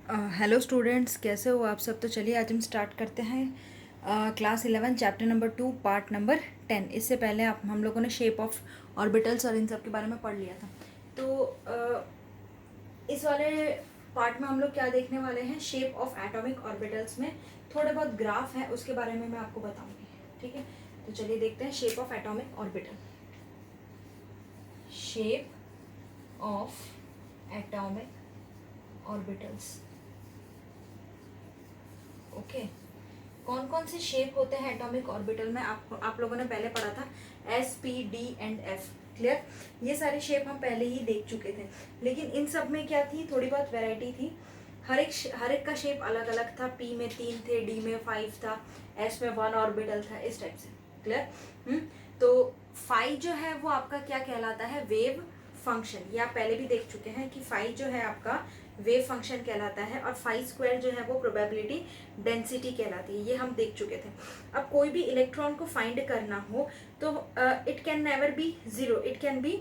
Hello students, कैसे हो आप सब। तो चलिए आज हम स्टार्ट करते हैं class 11 chapter number 2 part number 10। इससे पहले आप हम लोगों ने शेप ऑफ ऑर्बिटल्स और इन सब के बारे में पढ़ लिया था। तो इस वाले पार्ट में हम लोग क्या देखने वाले हैं, शेप ऑफ एटॉमिक ऑर्बिटल्स में थोड़े बहुत ग्राफ हैं, उसके बारे में मैं आपको बताऊंगी। ठीक है, तो चलिए देखते हैं shape of atomic orbital. Shape of atomic orbitals. Okay, कौन कौन से शेप होते हैं एटॉमिक ऑर्बिटल में, आप लोगों ने पहले पढ़ा था, S P D and F. Clear, ये सारे शेप हम पहले ही देख चुके थे, लेकिन इन सब में क्या थी, थोड़ी बहुत वैरायटी थी। हर एक का शेप अलग अलग था। पी में 3 थे, डी में 5 था, एस में 1 ऑर्बिटल था, इस टाइप से। क्लियर। तो फाई जो है वो आपका क्या कहलाता है, वेव फंक्शन। ये आप पहले भी देख चुके हैं कि फाई जो है आपका वेव फंक्शन कहलाता है, और फाई स्क्वायर जो है वो प्रोबेबिलिटी डेंसिटी कहलाती है। ये हम देख चुके थे। अब कोई भी इलेक्ट्रॉन को फाइंड करना हो तो it can never be zero, it can be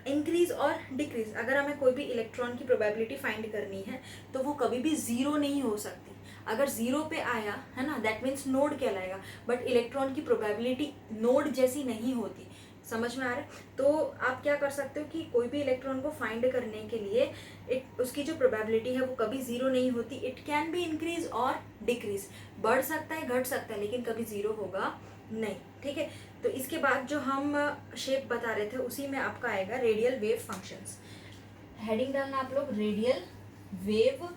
increase और डिक्रीज। अगर हमें कोई भी इलेक्ट्रॉन की प्रोबेबिलिटी फाइंड करनी है तो वो कभी भी जीरो नहीं हो सकती। अगर जीरो पे आया है ना, दैट मीन्स नोड कहलाएगा, बट इलेक्ट्रॉन की प्रोबेबिलिटी नोड जैसी नहीं होती। समझ में आ रहा है। तो आप क्या कर सकते हो कि कोई भी इलेक्ट्रॉन को फाइंड करने के लिए उसकी जो प्रोबेबिलिटी है वो कभी जीरो नहीं होती। इट कैन बी इंक्रीज और डिक्रीज, बढ़ सकता है, घट सकता है, लेकिन कभी जीरो होगा नहीं। ठीक है, तो इसके बाद जो हम शेप बता रहे थे उसी में आपका आएगा रेडियल वेव फंक्शंस। हेडिंग डालना आप लोग, radial wave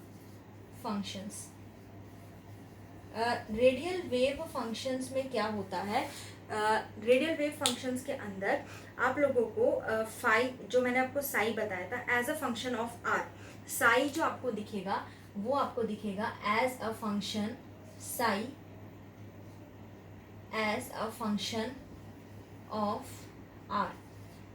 functions. Radial wave functions में क्या होता है, रेडियल वेव फंक्शंस के अंदर आप लोगों को फाई, जो मैंने आपको साई बताया था, as a function of r. Psi जो आपको दिखेगा वो आपको दिखेगा as a function psi, as a function of r.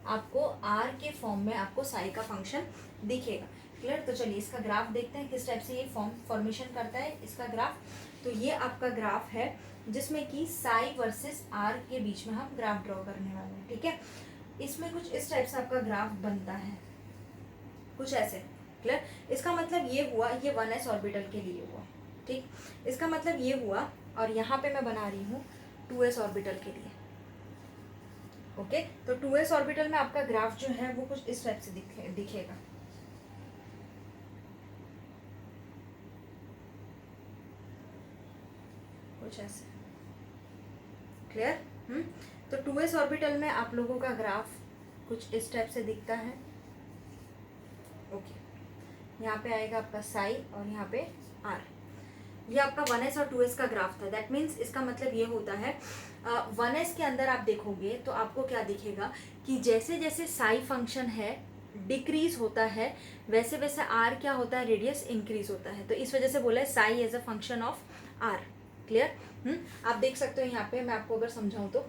आपको आर के फॉर्म में आपको साई का फंक्शन दिखेगा। क्लियर। तो चलिए इसका ग्राफ देखते हैं किस टाइप से ये फॉर्मेशन करता है इसका ग्राफ। तो ये आपका ग्राफ है जिसमें कि साई वर्सेस आर के बीच में हम ग्राफ ड्रॉ करने वाले हैं। ठीक है, इसमें कुछ इस टाइप से आपका ग्राफ बनता है, कुछ ऐसे। क्लियर, इसका मतलब ये हुआ, ये 1s ऑर्बिटल के लिए हुआ। ठीक, इसका मतलब ये हुआ, और यहाँ पे मैं बना रही हूँ 2s ऑर्बिटल के लिए। ओके, तो 2s ऑर्बिटल में आपका ग्राफ जो है वो कुछ इस टाइप से दिखेगा। कुछ ऐसे। क्लियर। तो 2s ऑर्बिटल में आप लोगों का ग्राफ कुछ इस टाइप से दिखता है। ओके, यहाँ पे आएगा आपका साई और यहाँ पे आर। ये आपका 1s और 2s का ग्राफ था। दैट मीन्स इसका मतलब ये होता है 1s के अंदर आप देखोगे तो आपको क्या दिखेगा कि जैसे जैसे साई फंक्शन है डिक्रीज होता है, वैसे वैसे आर क्या होता है, रेडियस इंक्रीज होता है। तो इस वजह से बोला है psi as a function of r. Clear. आप देख सकते हो यहाँ पे, मैं आपको अगर समझाऊं तो,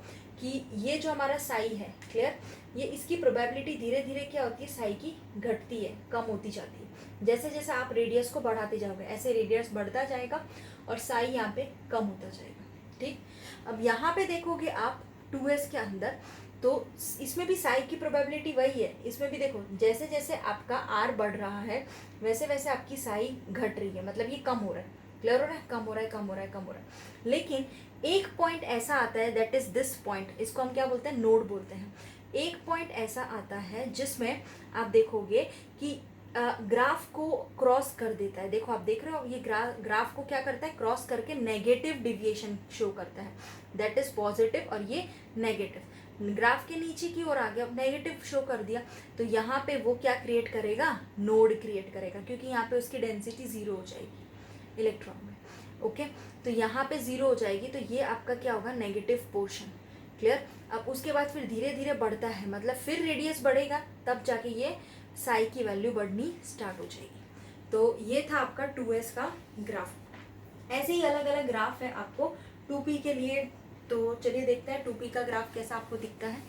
कि ये जो हमारा साई है, क्लियर, ये इसकी प्रोबेबिलिटी धीरे धीरे क्या होती है, साई की घटती है, कम होती जाती है। जैसे जैसे आप रेडियस को बढ़ाते जाओगे ऐसे रेडियस बढ़ता जाएगा और साई यहाँ पे कम होता जाएगा। ठीक, अब यहाँ पे देखोगे आप 2s के अंदर, तो इसमें भी साई की प्रोबेबिलिटी वही है। इसमें भी देखो जैसे जैसे आपका आर बढ़ रहा है वैसे वैसे आपकी साई घट रही है, मतलब ये कम हो रहा है। क्लियर हो रहा है, कम हो रहा है, कम हो रहा है, कम हो रहा है। लेकिन एक पॉइंट ऐसा आता है, दैट इज दिस पॉइंट, इसको हम क्या बोलते हैं, नोड बोलते हैं। एक पॉइंट ऐसा आता है जिसमें आप देखोगे कि ग्राफ को क्रॉस कर देता है। देखो आप देख रहे हो, ये ग्राफ को क्या करता है, क्रॉस करके नेगेटिव डिविएशन शो करता है, दैट इज पॉजिटिव, और ये नेगेटिव। ग्राफ के नीचे की ओर आ गया, नेगेटिव शो कर दिया, तो यहाँ पे वो क्या क्रिएट करेगा, नोड क्रिएट करेगा, क्योंकि यहाँ पे उसकी डेंसिटी जीरो हो जाएगी इलेक्ट्रॉन में। ओके, तो यहाँ पे जीरो हो जाएगी, तो ये आपका क्या होगा, नेगेटिव पोर्शन। क्लियर। अब उसके बाद फिर धीरे धीरे बढ़ता है, मतलब फिर रेडियस बढ़ेगा, तब जाके ये साई की वैल्यू बढ़नी स्टार्ट हो जाएगी। तो ये था आपका 2s का ग्राफ। ऐसे ही अलग अलग ग्राफ है आपको 2p के लिए। तो चलिए देखते हैं 2p का ग्राफ कैसा आपको दिखता है।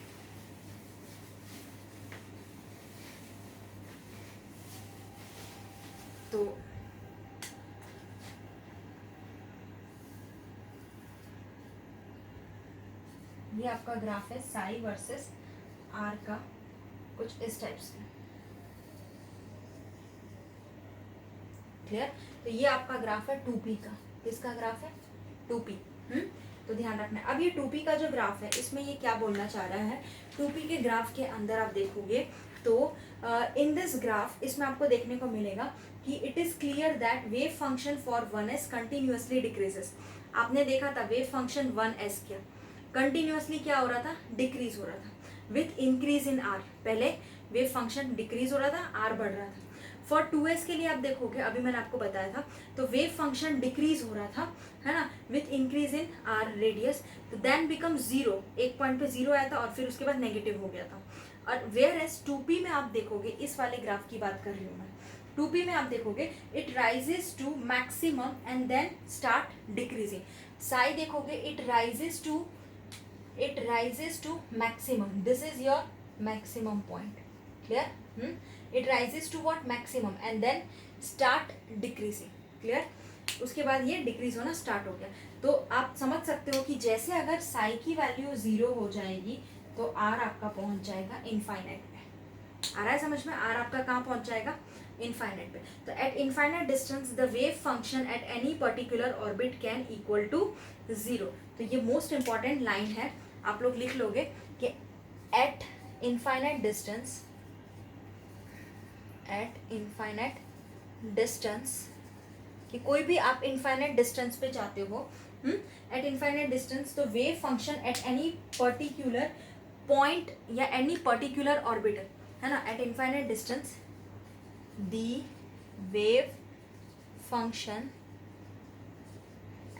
तो ये आपका ग्राफ है साई वर्सेस आर का, कुछ इस टाइप से। क्लियर। तो ये आपका ग्राफ है 2p का। किसका ग्राफ है? 2p। तो ध्यान रखना है। अब ये 2p का जो ग्राफ है इसमें ये क्या बोलना चाह रहा है, 2p के ग्राफ के अंदर आप देखोगे तो इन दिस ग्राफ इसमें आपको देखने को मिलेगा कि it is clear that wave function for 1s continuously decreases. आपने देखा था वेव फंक्शन 1s क्या कंटिन्यूअसली क्या हो रहा था, डिक्रीज हो रहा था विथ इंक्रीज इन आर। पहले वेव फंक्शन डिक्रीज हो रहा था, आर बढ़ रहा था। फॉर 2s के लिए आप देखोगे, अभी मैंने आपको बताया था, तो वेव फंक्शन डिक्रीज हो रहा था, है ना, with increase in are radius, तो देन बिकम जीरो, एक पॉइंट पे जीरो आया था और फिर उसके बाद नेगेटिव हो गया था। और वेयर एज 2p में आप देखोगे, इस वाले ग्राफ की बात कर रही हूँ मैं, 2p में आप देखोगे it rises to maximum and then start decreasing. साई देखोगे it rises to maximum, this is your maximum point, clear. It rises to what, maximum, and then start decreasing, clear. उसके बाद ये डिक्रीज होना स्टार्ट हो गया। तो आप समझ सकते हो कि जैसे अगर साई की वैल्यू 0 हो जाएगी तो आर आपका पहुंच जाएगा इनफाइनाइट पे। आ रहा है समझ में? आर आपका कहाँ पहुंच जाएगा? इनफाइनाइट पे। तो at infinite distance the wave function at any particular orbit can equal to 0। तो ये मोस्ट इंपॉर्टेंट लाइन है, आप लोग लिख लोगे कि एट इनफाइनाइट डिस्टेंस, कि कोई भी आप इनफाइनाइट डिस्टेंस पे जाते हो, एट इनफाइनाइट डिस्टेंस, तो wave function at any particular point या एनी पर्टिकुलर ऑर्बिटल, है ना, eight infinite distance the wave function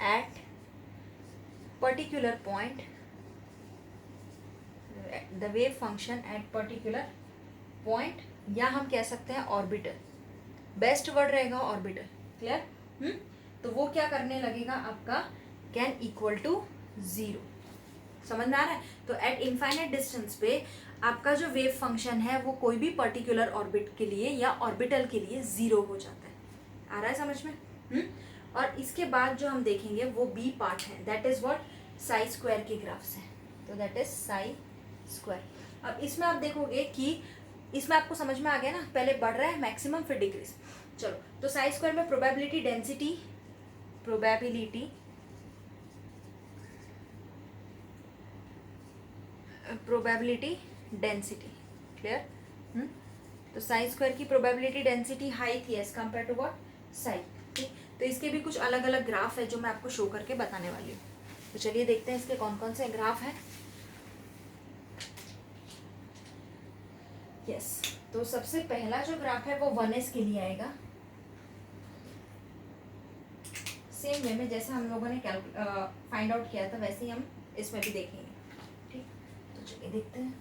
at particular point, the wave function at particular point, या हम कह सकते हैं ऑर्बिटल, बेस्ट वर्ड रहेगा ऑर्बिटल, क्लियर। तो वो क्या करने लगेगा आपका, कैन इक्वल टू 0। समझ में आ रहा है? तो एट इनफाइनाइट डिस्टेंस पे आपका जो वेव फंक्शन है वो कोई भी पर्टिकुलर ऑर्बिट के लिए या ऑर्बिटल के लिए 0 हो जाता है। आ रहा है समझ में? और इसके बाद जो हम देखेंगे वो बी पार्ट है, that is what, Sai square के ग्राफ्स है। तो दैट इज साई स्क्वायर। अब इसमें आप देखोगे कि इसमें आपको समझ में आ गया ना, पहले बढ़ रहा है मैक्सिमम फिर डिक्रीज। चलो, तो साई स्क्वायर में प्रोबेबिलिटी डेंसिटी क्लियर। तो साई स्क्वायर की प्रोबेबिलिटी डेंसिटी हाई थी as compare to what, psi. ठीक, तो इसके भी कुछ अलग अलग ग्राफ है जो मैं आपको शो करके बताने वाली हूँ। तो चलिए देखते हैं इसके कौन कौन से ग्राफ हैं। यस, तो सबसे पहला जो ग्राफ है वो 1s के लिए आएगा। सेम वे में जैसा हम लोगों ने फाइंड आउट किया था वैसे ही हम इसमें भी देखेंगे। ठीक, तो चलिए देखते हैं।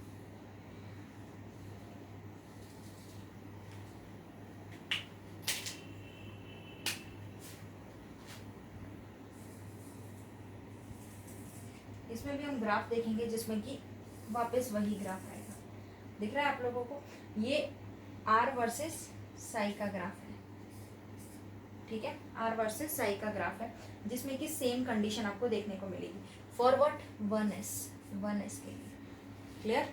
इसमें भी हम ग्राफ देखेंगे जिसमें कि वापस वही ग्राफ आएगा। दिख रहा है आप लोगों को? ये आर वर्सेस साई का ग्राफ है, ठीक है, आर वर्सेस साई का ग्राफ है, जिसमें कि सेम कंडीशन आपको देखने को मिलेगी फॉर व्हाट, 1s के लिए, क्लियर।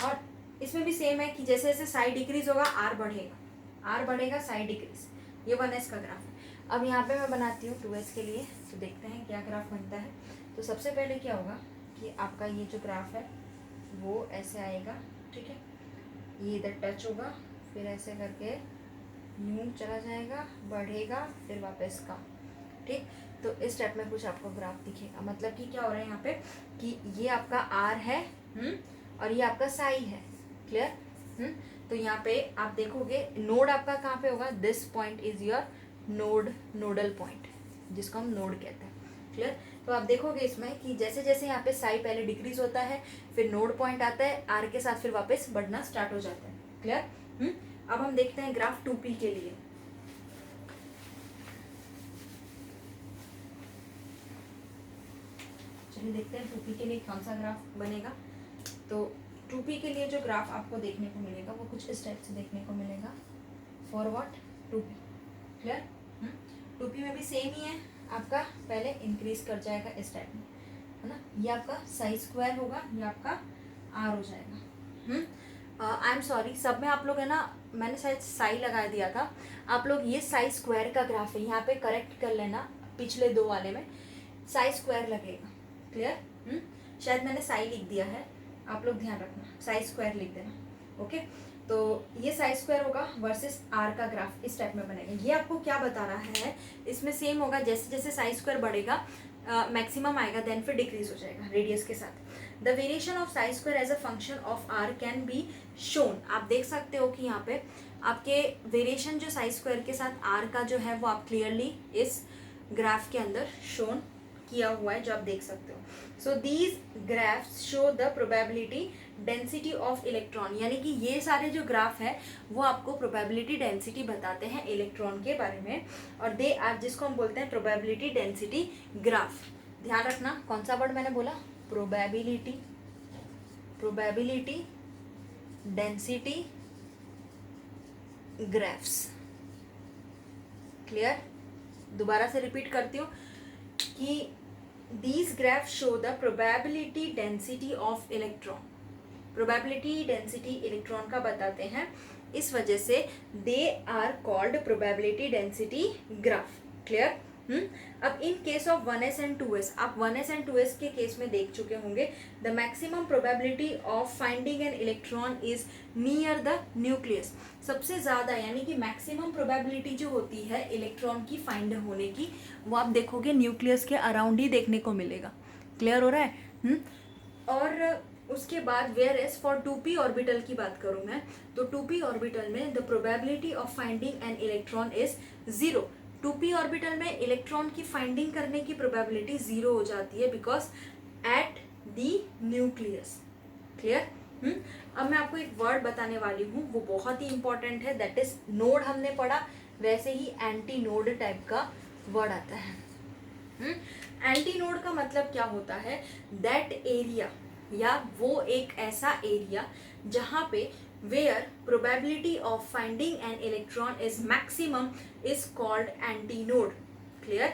और इसमें भी सेम है कि जैसे जैसे साई डिक्रीज होगा आर बढ़ेगा, साई डिक्रीज, ये 1s का ग्राफ है। अब यहाँ पे मैं बनाती हूँ 2s के लिए, तो देखते हैं क्या ग्राफ बनता है। तो सबसे पहले क्या होगा कि आपका ये जो ग्राफ है वो ऐसे आएगा, ठीक है, ये इधर टच होगा, फिर ऐसे करके यूं चला जाएगा, बढ़ेगा, फिर वापस का, ठीक। तो इस टाइप में कुछ आपको ग्राफ दिखेगा। मतलब कि क्या हो रहा है यहाँ पे कि ये आपका आर है, और ये आपका साई है, क्लियर। तो यहाँ पे आप देखोगे नोड आपका कहाँ पे होगा, this point is your nodal point, जिसको हम नोड कहते हैं, क्लियर। तो आप देखोगे इसमें कि जैसे जैसे यहाँ पे साई पहले डिक्रीज होता है, फिर नोड पॉइंट आता है, आर के साथ फिर वापस बढ़ना स्टार्ट हो जाता है, क्लियर। अब हम देखते हैं ग्राफ 2p के लिए। चलिए देखते हैं 2p के लिए कौन सा ग्राफ बनेगा। तो 2p के लिए जो ग्राफ आपको देखने को मिलेगा वो कुछ इस टाइप से देखने को मिलेगा for what, 2p, clear. 2p में भी सेम ही है, आपका पहले इंक्रीज कर जाएगा इस टाइप में, है ना, ये आपका साई स्क्वायर होगा, ये आपका आर हो जाएगा। आई एम सॉरी, सब में आप लोग है ना, मैंने शायद साई लगा दिया था, आप लोग ये साई स्क्वायर का ग्राफ है, यहाँ पे करेक्ट कर लेना, पिछले दो वाले में साई स्क्वायर लगेगा। क्लियर? शायद मैंने साई लिख दिया है, आप लोग ध्यान रखना, साई स्क्वायर लिख देना। ओके, तो ये साई स्क्वायर होगा वर्सेस आर का ग्राफ इस टाइप में बनेगा। ये आपको क्या बता रहा है, इसमें सेम होगा, जैसे जैसे साई स्क्वायर बढ़ेगा मैक्सिमम आएगा, देन फिर डिक्रीज हो जाएगा रेडियस के साथ। The variation of psi square as a function of r can be shown. आप देख सकते हो कि यहाँ पे आपके वेरिएशन जो साई स्क्वायर के साथ आर का जो है वो आप क्लियरली इस ग्राफ के अंदर शोन किया हुआ है, जो आप देख सकते हो। So these graphs show the probability density of electron, यानी कि ये सारे जो ग्राफ है वो आपको प्रोबेबिलिटी डेंसिटी बताते हैं इलेक्ट्रॉन के बारे में, और दे आर, जिसको हम बोलते हैं प्रोबेबिलिटी डेंसिटी ग्राफ। ध्यान रखना कौन सा वर्ड मैंने बोला, probability, probability density graphs. Clear? दोबारा से रिपीट करती हूँ कि these graphs show the probability density of electron, probability density electron का बताते हैं, इस वजह से they are called probability density graph। Clear? अब in case of 1s and 2s, आप 1s एंड 2s के केस में देख चुके होंगे, the maximum probability of finding an electron is near the nucleus. सबसे ज़्यादा यानी कि मैक्सिमम प्रोबेबिलिटी जो होती है इलेक्ट्रॉन की फाइंड होने की, वो आप देखोगे न्यूक्लियस के अराउंड ही देखने को मिलेगा। क्लियर हो रहा है? और उसके बाद where as for 2p orbital की बात करूँ मैं, तो 2p ऑर्बिटल में the probability of finding an electron is 0। 2p orbital में इलेक्ट्रॉन की फाइंडिंग करने की प्रोबेबिलिटी 0 हो जाती है, because at the nucleus. Clear? अब मैं आपको एक वर्ड बताने वाली हूँ, वो बहुत ही इंपॉर्टेंट है, दैट इज नोड। हमने पढ़ा, वैसे ही एंटी नोड टाइप का वर्ड आता है। एंटी नोड का मतलब क्या होता है, दैट एरिया, या वो एक ऐसा एरिया जहाँ पे where probability of finding an electron is maximum is called anti node. Clear?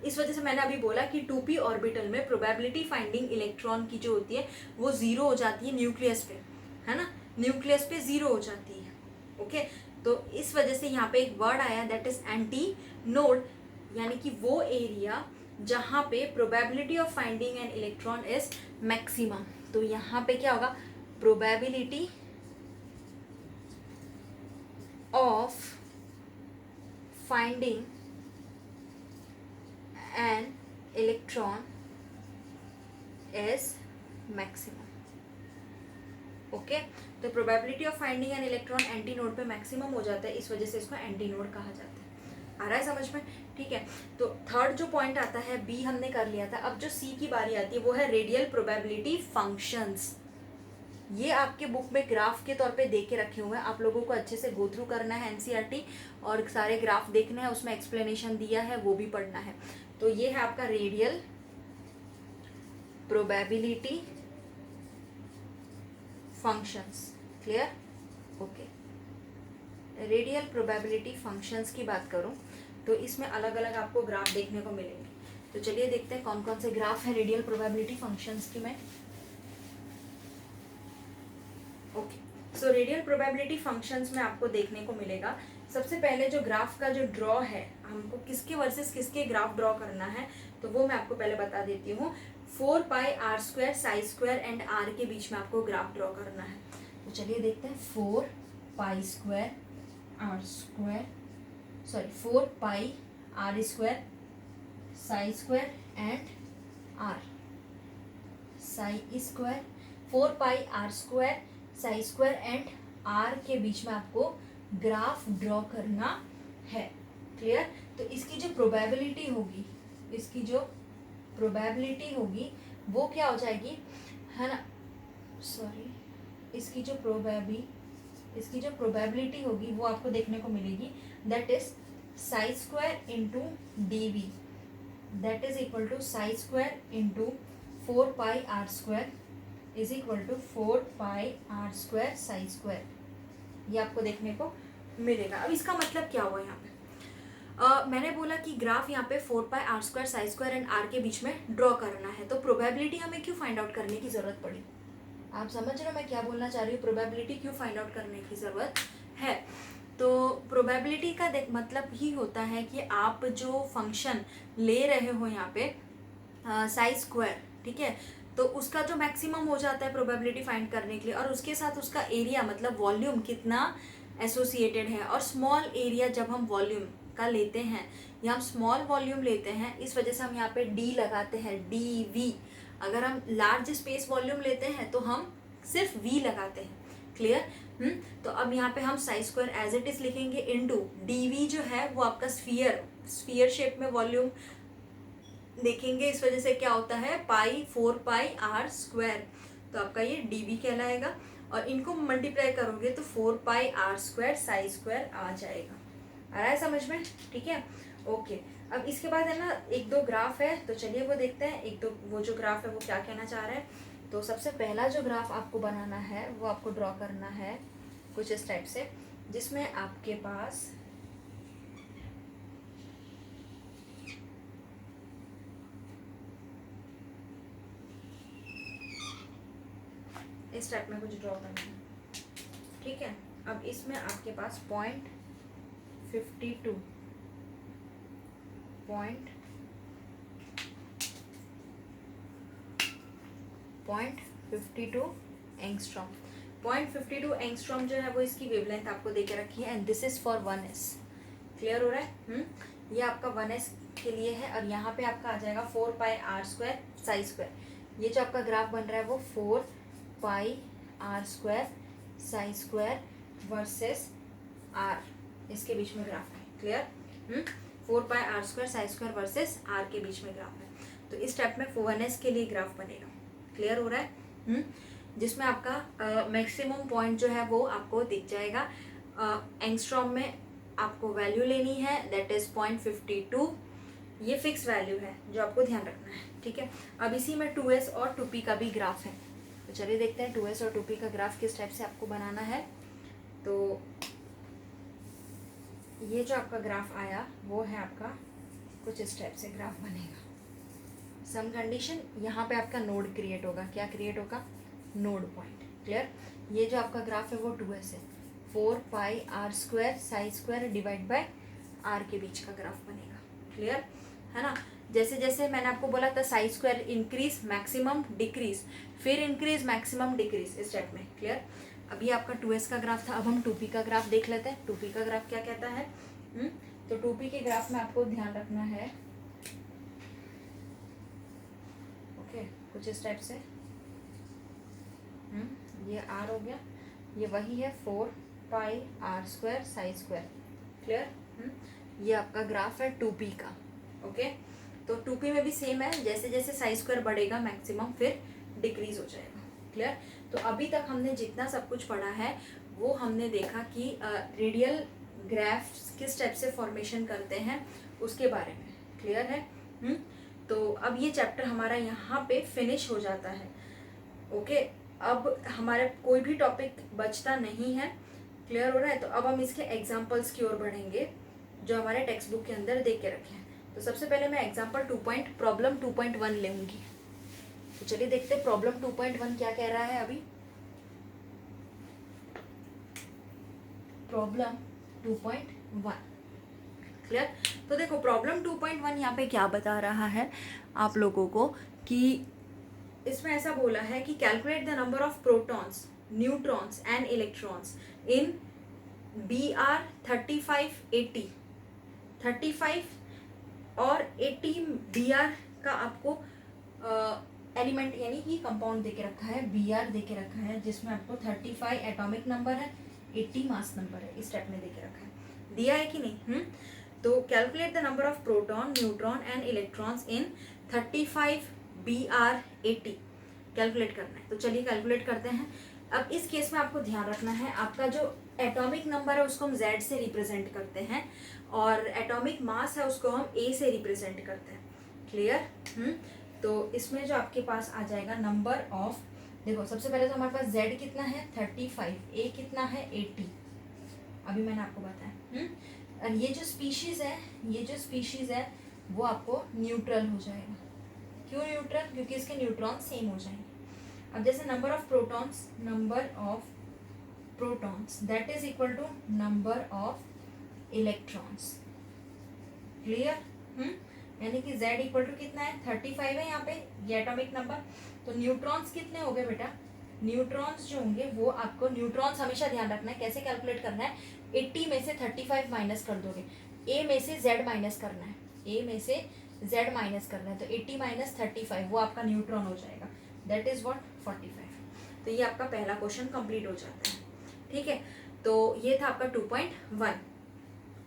इस वजह से मैंने अभी बोला कि 2p ऑर्बिटल में प्रोबेबिलिटी फाइंडिंग इलेक्ट्रॉन की जो होती है वो 0 हो जाती है न्यूक्लियस पे, है ना, न्यूक्लियस पे 0 हो जाती है। ओके, तो इस वजह से यहाँ पे एक वर्ड आया दैट इज एंटी नोड, यानी कि वो एरिया जहाँ पे probability of finding an electron is maximum. तो यहाँ पे क्या होगा, probability of finding an electron is maximum. Okay, तो probability of finding an electron anti node पे मैक्सिमम हो जाता है, इस वजह से इसको एंटी नोड कहा जाता है। आ रहा है समझ में? ठीक है, तो थर्ड जो पॉइंट आता है, बी हमने कर लिया था। अब जो सी की बारी आती है वो है रेडियल प्रोबेबिलिटी फंक्शंस। ये आपके बुक में ग्राफ के तौर पे दे के रखे हुए हैं, आप लोगों को अच्छे से गो थ्रू करना है एनसीईआरटी, और सारे ग्राफ देखने हैं, उसमें एक्सप्लेनेशन दिया है वो भी पढ़ना है। तो ये है आपका radial probability functions. Clear? Okay, radial probability functions की बात करूं तो इसमें अलग अलग आपको ग्राफ देखने को मिलेंगे। तो चलिए देखते हैं कौन कौन से ग्राफ है रेडियल प्रोबेबिलिटी फंक्शंस की में। Okay, so radial probability functions में आपको देखने को मिलेगा, सबसे पहले जो ग्राफ का जो ड्रॉ है, हमको किसके वर्सेस किसके ग्राफ ड्रॉ करना है, तो वो मैं आपको पहले बता देती हूँ। 4πr² psi square and r के बीच में आपको ग्राफ ड्रॉ करना है। तो चलिए देखते हैं, 4πr² psi square and r, psi square 4πr² psi square and r के बीच में आपको ग्राफ ड्रॉ करना है। क्लियर? तो इसकी जो प्रोबेबिलिटी होगी, इसकी जो प्रोबेबिलिटी होगी वो क्या हो जाएगी, है ना, सॉरी, इसकी जो प्रोबेबिलिटी होगी वो आपको देखने को मिलेगी, that is psi square into d v, that is equal to psi square into 4πr² is equal to 4πr² psi square, ये आपको देखने को मिलेगा। अब इसका मतलब क्या हुआ यहाँ पे, मैंने बोला कि ग्राफ यहाँ पे 4πr² psi square and r के बीच में ड्रॉ करना है, तो प्रोबेबिलिटी हमें क्यों फाइंड आउट करने की ज़रूरत पड़ी, आप समझ रहे हो मैं क्या बोलना चाह रही हूँ, प्रोबेबिलिटी क्यों फाइंड आउट करने की ज़रूरत है। तो प्रोबेबिलिटी का मतलब ही होता है कि आप जो फंक्शन ले रहे हो यहाँ पे साइज स्क्वायर, ठीक है, तो उसका जो मैक्सिमम हो जाता है प्रोबेबिलिटी फाइंड करने के लिए, और उसके साथ उसका एरिया मतलब वॉल्यूम कितना एसोसिएटेड है। और स्मॉल एरिया जब हम वॉल्यूम का लेते हैं या हम स्मॉल वॉल्यूम लेते हैं, इस वजह से हम यहाँ पे डी लगाते हैं, डी वी। अगर हम लार्ज स्पेस वॉल्यूम लेते हैं तो हम सिर्फ वी लगाते हैं। क्लियर। तो अब यहाँ पे हम psi square as it is लिखेंगे इनटू डी वी जो है वो आपका स्फीयर शेप में वॉल्यूम देखेंगे, इस वजह से क्या होता है पाई 4 पाई आर स्क्वायर, तो आपका ये डी वी कहलाएगा। और इनको मल्टीप्लाई करोगे तो 4 pi r square psi square आ जाएगा। आ रहा है समझ में, ठीक है, ओके। अब इसके बाद है ना एक दो ग्राफ है, तो चलिए वो देखते हैं। एक दो वो जो ग्राफ है वो क्या कहना चाह रहा है। तो सबसे पहला जो ग्राफ आपको बनाना है वो आपको ड्रॉ करना है कुछ इस टाइप से, जिसमें आपके पास इस टाइप में कुछ ड्रॉ करना है, ठीक है। अब इसमें आपके पास पॉइंट 52 एंगस्ट्रॉम। 0.52 एंगस्ट्रॉम जो है वो इसकी वेवलेंथ आपको देके रखी है, and this is for 1s। Clear हो रहा है। ये आपका 1s के लिए है, और यहाँ पे आपका आ जाएगा 4 pi r square psi square. ये जो आपका ग्राफ बन रहा है वो 4 pi r square psi square versus r, इसके बीच में ग्राफ है। Clear. 4 pi r square psi square versus r के बीच में ग्राफ है। तो इस टाइप में 1s के लिए ग्राफ बनेगा। क्लियर हो रहा है। जिसमें आपका मैक्सिमम पॉइंट जो है वो आपको दिख जाएगा। एंगस्ट्रॉम में आपको वैल्यू लेनी है, दैट इज 0.52। ये फिक्स वैल्यू है जो आपको ध्यान रखना है, ठीक है। अब इसी में 2s और 2p का भी ग्राफ है, तो चलिए देखते हैं 2s और 2p का ग्राफ किस टाइप से आपको बनाना है। तो ये जो आपका ग्राफ आया वो है आपका कुछ इस टाइप से ग्राफ बनेगा। सम कंडीशन, यहाँ पे आपका नोड क्रिएट होगा। क्या क्रिएट होगा? Node point. क्लियर। ये जो आपका ग्राफ है वो 2s है, 4 pi r square psi square divide by r के बीच का ग्राफ बनेगा। क्लियर है ना। जैसे जैसे मैंने आपको बोला था size square increase maximum decrease, फिर इंक्रीज मैक्सिमम डिक्रीज, इस टाइप में। क्लियर। अभी आपका 2s का ग्राफ था, अब हम 2p का ग्राफ देख लेते हैं। 2p का ग्राफ क्या कहता है। तो 2p के ग्राफ में आपको ध्यान रखना है कुछ इस टाइप से। ये आर हो गया, ये वही है 4 pi r square psi square. Clear. ये आपका ग्राफ है 2p का। ओके। तो 2p में भी सेम है, जैसे जैसे साइज स्क्वायर बढ़ेगा मैक्सिमम फिर डिक्रीज हो जाएगा। क्लियर। तो अभी तक हमने जितना सब कुछ पढ़ा है वो हमने देखा कि रेडियल ग्राफ्स किस टाइप से फॉर्मेशन करते हैं उसके बारे में। क्लियर है। तो अब ये चैप्टर हमारा यहाँ पे फिनिश हो जाता है। ओके। अब हमारे कोई भी टॉपिक बचता नहीं है। क्लियर हो रहा है। तो अब हम इसके एग्जाम्पल्स की ओर बढ़ेंगे जो हमारे टेक्स्ट बुक के अंदर दे के रखे हैं। तो सबसे पहले मैं एग्जाम्पल प्रॉब्लम 2.1 लेंगी। तो चलिए देखते हैं प्रॉब्लम 2.1 क्या कह रहा है। अभी प्रॉब्लम 2.1। क्लियर। तो देखो प्रॉब्लम 2.1 यहाँ पे क्या बता रहा है आप लोगों को कि इसमें ऐसा बोला है कि calculate the number of protons, neutrons and electrons in BR 35 80। 35 और 80 BR का आपको एलिमेंट यानी कि कंपाउंड देके रखा है, BR देके रखा है, जिसमें आपको 35 एटॉमिक नंबर है, 80 मास नंबर है, इस टाइप में देके रखा है। दिया है कि नहीं। तो calculate the number of proton, neutron and electrons in 35 BR 80 calculate करना है। तो चलिए कैलकुलेट करते हैं। अब इस केस में आपको ध्यान रखना है आपका जो एटॉमिक नंबर है उसको हम Z से रिप्रेजेंट करते हैं और एटॉमिक मास है उसको हम A से रिप्रेजेंट करते हैं। क्लियर। तो इसमें जो आपके पास आ जाएगा नंबर ऑफ, देखो सबसे पहले तो हमारे पास Z कितना है 35, A कितना है 80, अभी मैंने आपको बताया। और ये जो स्पीशीज है वो आपको न्यूट्रल हो जाएगा। क्यों न्यूट्रल? क्योंकि इसके न्यूट्रॉन सेम हो जाएंगे। अब जैसे number of protons that is equal to number of electrons. Clear? यानी कि Z इक्वल टू कितना है 35 है यहाँ पे ये एटॉमिक नंबर। तो न्यूट्रॉन्स कितने हो गए बेटा? न्यूट्रॉन्स जो होंगे वो आपको, न्यूट्रॉन्स हमेशा ध्यान रखना है कैसे कैलकुलेट करना है, 80 में से 35 माइनस कर दोगे, A में से Z माइनस करना है, A में से Z माइनस करना है, तो 80 माइनस 35 वो आपका न्यूट्रॉन हो जाएगा, दैट इज व्हाट 45। तो ये आपका पहला क्वेश्चन कंप्लीट हो जाता है। ठीक है, तो ये था आपका 2.1।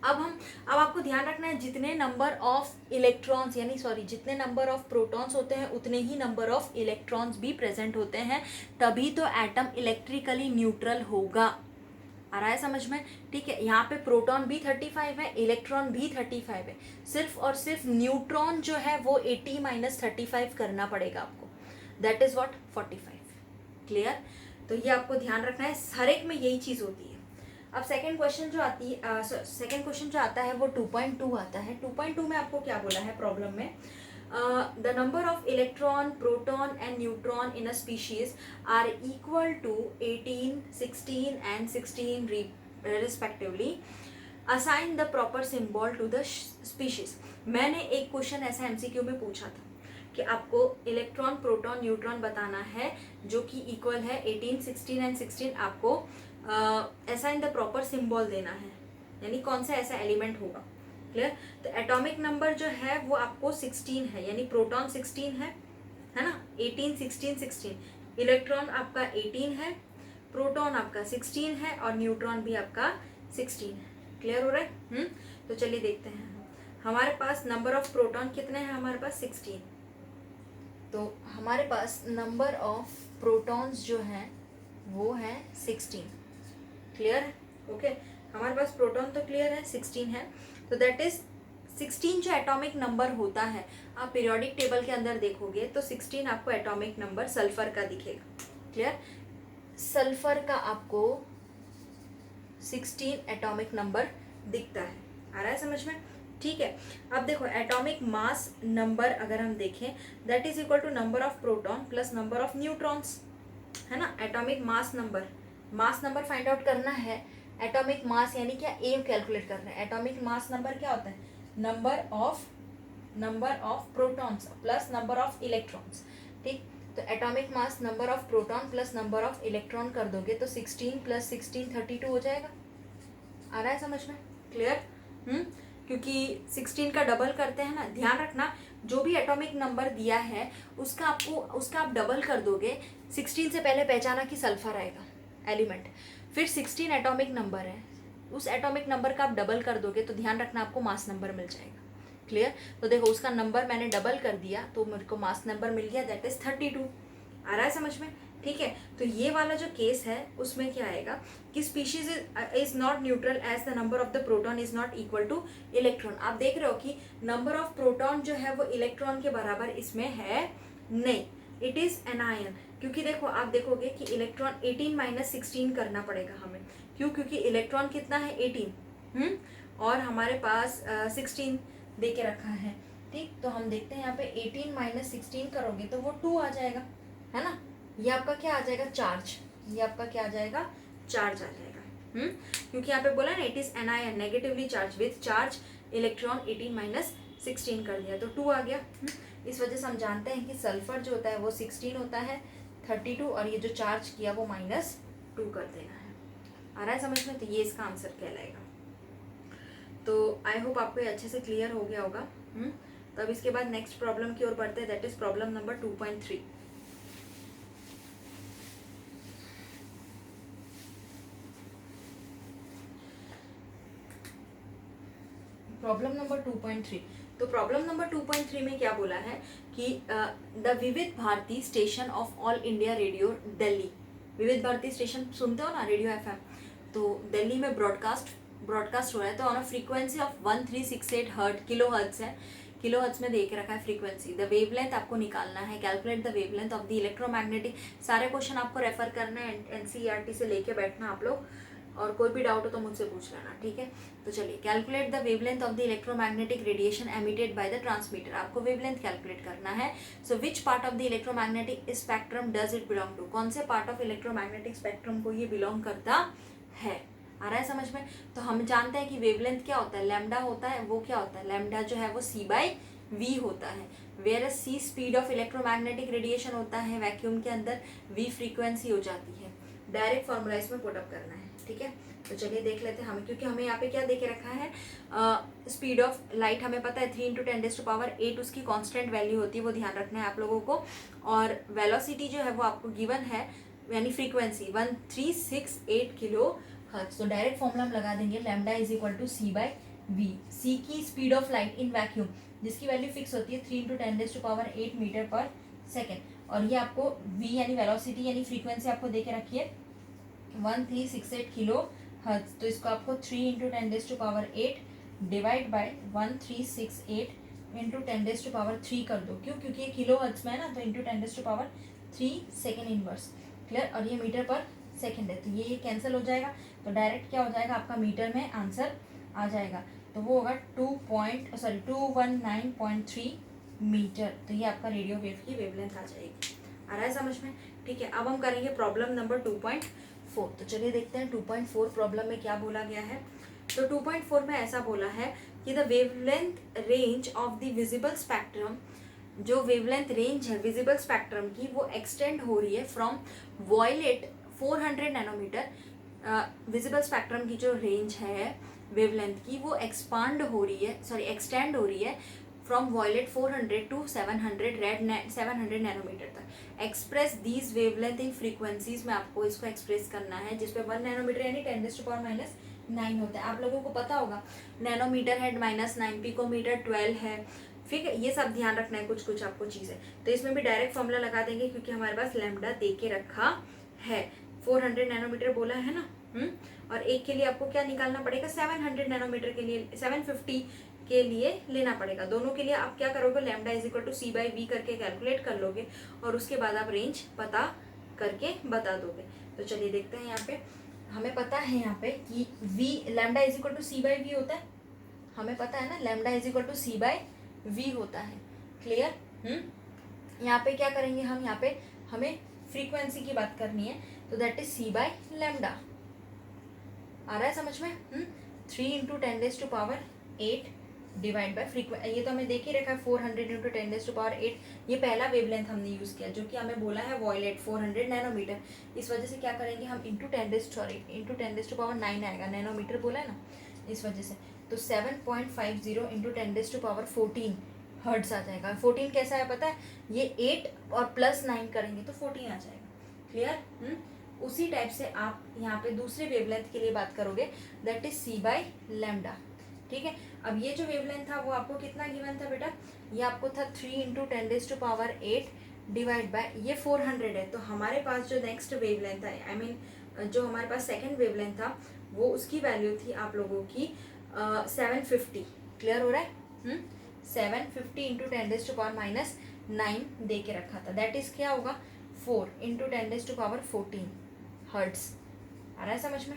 अब आपको ध्यान रखना है जितने नंबर ऑफ इलेक्ट्रॉन्स यानी सॉरी जितने नंबर ऑफ प्रोटॉन्स होते हैं उतने ही नंबर ऑफ इलेक्ट्रॉन्स भी प्रेजेंट होते हैं, तभी तो एटम इलेक्ट्रिकली न्यूट्रल होगा। आ रहा है समझ में? ठीक है, यहाँ पे प्रोटॉन भी 35 है, इलेक्ट्रॉन भी 35 है, सिर्फ और सिर्फ न्यूट्रॉन जो है वो 80 माइनस 35 करना पड़ेगा आपको, दैट इज व्हाट 45। क्लियर? तो ये आपको ध्यान रखना है, हर एक में यही चीज़ होती है। अब सेकंड क्वेश्चन जो आता है वो 2.2 आता है। 2.2 में आपको क्या बोला है प्रॉब्लम में, the number of electron, proton and neutron in a species are equal to 18, 16 and 16 respectively, assign the proper symbol to the species. मैंने एक क्वेश्चन ऐसा MCQ में पूछा था कि आपको इलेक्ट्रॉन, प्रोटॉन, न्यूट्रॉन बताना है जो कि इक्वल है 18, 16 एंड 16, आपको ऐसा इन द प्रॉपर सिंबल देना है, यानी कौन सा ऐसा एलिमेंट होगा। क्लियर? तो एटॉमिक नंबर जो है वो आपको 16 है, यानी प्रोटॉन 16 है ना, 18, 16, 16, इलेक्ट्रॉन आपका 18 है, प्रोटॉन आपका 16 है और न्यूट्रॉन भी आपका 16 है। क्लियर हो रहा है? तो चलिए देखते हैं, हमारे पास नंबर ऑफ प्रोटॉन कितने हैं, हमारे पास 16। तो हमारे पास नंबर ऑफ प्रोटॉन्स जो हैं वो है 16। क्लियर है? ओके, हमारे पास प्रोटॉन तो क्लियर है 16 है, तो दैट इज 16 जो एटॉमिक नंबर होता है, आप पीरियोडिक टेबल के अंदर देखोगे तो 16 आपको एटॉमिक नंबर सल्फर का दिखेगा। क्लियर? सल्फर का आपको 16 एटॉमिक नंबर दिखता है। आ रहा है समझ में? ठीक है, अब देखो एटॉमिक मास नंबर अगर हम देखें that is equal to number of proton plus number of neutrons, है ना। Atomic mass number find out करना है। एटॉमिक मास यानी क्या, एम कैलकुलेट करना है। एटॉमिक मास नंबर क्या होता है, number of protons plus number of electrons. ठीक, तो atomic mass number of proton plus number of electron कर दोगे तो 16 प्लस 16 32 हो जाएगा। आ रहा है समझ में? क्लियर? क्योंकि 16 का डबल करते हैं ना, ध्यान रखना जो भी एटॉमिक नंबर दिया है उसका आप डबल कर दोगे। 16 से पहले पहचाना कि सल्फर आएगा एलिमेंट, फिर 16 एटॉमिक नंबर है, उस एटॉमिक नंबर का आप डबल कर दोगे तो ध्यान रखना आपको मास नंबर मिल जाएगा। क्लियर? तो देखो उसका नंबर मैंने डबल कर दिया तो मेरे को मास नंबर मिल गया, दैट इज 32। आ रहा है समझ में? ठीक है, तो ये वाला जो केस है उसमें क्या आएगा कि species is not neutral as the number of the proton is not equal to electron. आप देख रहे हो कि नंबर ऑफ प्रोटॉन जो है वो इलेक्ट्रॉन के बराबर इसमें है नहीं, इट इज एनायन। क्योंकि देखो आप देखोगे कि इलेक्ट्रॉन 18 माइनस 16 करना पड़ेगा हमें, क्यों? क्योंकि इलेक्ट्रॉन कितना है 18 और हमारे पास 16 दे के रखा है। ठीक, तो हम देखते हैं यहाँ पे 18 माइनस 16 करोगे तो वो 2 आ जाएगा, है ना। ये आपका क्या आ जाएगा, चार्ज। ये आपका क्या आ जाएगा, चार्ज आ जाएगा। क्योंकि यहाँ पे बोला ना it is anion negatively charge with charge, electron 18 minus 16 कर दिया तो 2 आ गया। इस वजह से हम जानते हैं कि सल्फर जो होता है वो 16 होता है 32 और ये जो चार्ज किया वो -2 कर देना है। आ रहा है समझ में? तो ये इसका आंसर कहलाएगा। तो आई होप आपको ये अच्छे से क्लियर हो गया होगा। तो अब इसके बाद नेक्स्ट प्रॉब्लम की ओर बढ़ते हैं, that is problem number 2.3। Problem number 2.3। तो प्रॉब्लम नंबर 2.3 में क्या बोला है कि the Vividh Bharati station of All India Radio Delhi, Vividh Bharati station सुनते हो ना, रेडियो FM, तो दिल्ली में ब्रॉडकास्ट हो रहा है। तो on a frequency of 1368 hertz, kilohertz है, किलोहर्ट्ज में देख रखा है फ्रीक्वेंसी। द वेवलेंथ आपको निकालना है, calculate the wavelength of the electromagnetic. सारे क्वेश्चन आपको रेफर करना है, NCERT से लेके बैठना आप लोग। और कोई भी डाउट हो तो मुझसे पूछ लेना, ठीक है। तो चलिए, calculate the wavelength of the electromagnetic radiation emitted by the transmitter. आपको वेवलेंथ कैलकुलेट करना है। So which part of the electromagnetic spectrum does it belong to, कौन से पार्ट ऑफ इलेक्ट्रोमैग्नेटिक स्पेक्ट्रम को ये बिलोंग करता है। आ रहा है समझ में। तो हम जानते हैं कि वेवलेंथ क्या होता है, लैम्डा होता है। वो क्या होता है, लैम्डा जो है वो c/v होता है। Where c speed of electromagnetic radiation होता है वैक्यूम के अंदर, v फ्रीक्वेंसी हो जाती है। डायरेक्ट फॉर्मूला इसमें पुट अप करना है, ठीक है। तो चलिए देख लेते हैं हमें, क्योंकि हमें यहाँ पे क्या देके रखा है, स्पीड ऑफ लाइट हमें पता है 3 × 10⁸ उसकी कांस्टेंट वैल्यू होती है, वो ध्यान रखना है आप लोगों को। और वेलोसिटी जो है वो आपको गिवन है, यानी फ्रीक्वेंसी 1368 किलो हर्ट्ज। तो डायरेक्ट फॉर्मूला हम लगा देंगे, lambda is equal to c/v। c की speed of light in vacuum जिसकी वैल्यू फिक्स होती है 3 × 10⁸ मीटर पर सेकेंड, और ये आपको v यानी वेलोसिटी यानी फ्रीक्वेंसी आपको दे के रखी है 1368 किलो हर्ट्ज। तो इसको आपको 3 × 10⁸ डिवाइड बाय 1368 × 10⁻³ कर दो। क्यों, क्योंकि ये किलो हर्ट्ज में है ना, तो इंटू 10⁻³ सेकेंड इनवर्स। क्लियर। और ये मीटर पर सेकेंड है, तो ये कैंसिल हो जाएगा। तो डायरेक्ट क्या हो जाएगा, आपका मीटर में आंसर आ जाएगा। तो वो होगा 219.3 मीटर। तो ये आपका रेडियो वेव की वेवलेंथ आ जाएगी। आ रहा है समझ में, ठीक है। अब हम करेंगे प्रॉब्लम नंबर 2.4। तो चलिए देखते हैं 2.4 प्रॉब्लम में क्या बोला गया है। तो 2.4 में ऐसा बोला है कि the wavelength range of the visible spectrum, जो वेवलेंथ रेंज है विजिबल स्पेक्ट्रम की, वो एक्सटेंड हो रही है from violet 400 nanometre. Visible spectrum की जो रेंज है वेवलेंथ की, वो एक्सटेंड हो रही है फ्रॉम वॉयलेट 400 टू 700 700 नैनोमीटर तक। Express these wavelength in frequencies में आपको इसको एक्सप्रेस करना है, जिसपे 1 नैनोमीटर यानी 10⁻⁹ होता है। आप लोगों को पता होगा नैनोमीटर है -9, पिकोमीटर 12 है, ठीक है। ये सब ध्यान रखना है, कुछ कुछ आपको चीज़ें। तो इसमें भी डायरेक्ट फॉर्मूला लगा देंगे, क्योंकि हमारे पास लैम्डा दे के रखा है। 400 नैनोमीटर बोला है ना, और एक के लिए आपको क्या निकालना पड़ेगा, 700 नैनोमीटर के लिए 750 के लिए लेना पड़ेगा। दोनों के लिए आप क्या करोगे, lambda is equal to c/v करके कैलकुलेट कर लोगे, और उसके बाद आप रेंज पता करके बता दोगे। तो चलिए देखते हैं, यहाँ पे हमें पता है यहाँ पे कि v lambda is equal to c/v होता है। हमें पता है ना, lambda is equal to c/v होता है। क्लियर। यहाँ पे क्या करेंगे हम, यहाँ पे हमें फ्रीक्वेंसी की बात करनी है, तो दैट इज c/λ। आ रहा है समझ में। 3 × 10⁸ डिवाइड बाय फ्रीक्वेंसी, ये तो हमें देख ही रखा है 400 × 10⁸। ये पहला वेवलेंथ हमने यूज़ किया, जो कि हमें बोला है वॉयलेट 400 नैनोमीटर। इस वजह से क्या करेंगे हम, इंटू 10⁻9 आएगा, नैनोमीटर बोला है ना, इस वजह से। तो 7.50 × 10⁻14 हर्ट्ज आ जाएगा। 14 कैसा है पता है, ये 8 और +9 करेंगे तो 14 आ जाएगा। क्लियर। उसी टाइप से आप यहाँ पे दूसरे वेवलेंथ के लिए बात करोगे, दैट इज c/λ। ठीक है। अब ये जो वेवलेंथ था वो आपको कितना गिवन था बेटा, ये आपको था 3 × 10⁸ डिवाइड बाय, ये 400 है। तो हमारे पास जो नेक्स्ट वेवलेंथ है, आई मीन जो हमारे पास सेकंड वेवलेंथ था, वो उसकी वैल्यू थी आप लोगों की 750। क्लियर हो रहा है। 750 × 10⁻9 दे के रखा था, दैट इज क्या होगा 4 × 10⁻14 हर्ट्ज। आ रहा है समझ में।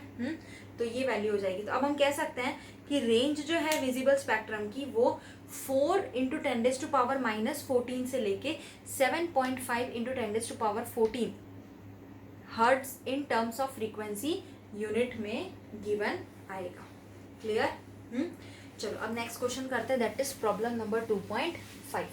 तो ये वैल्यू हो जाएगी। तो अब हम कह सकते हैं कि रेंज जो है विजिबल स्पेक्ट्रम की, वो 4 × 10⁻14 से लेके 7.5 × 10⁻14 hertz in terms of frequency unit में गिवन आएगा। क्लियर। चलो अब नेक्स्ट क्वेश्चन करते हैं, दैट इज प्रॉब्लम नंबर 2.5।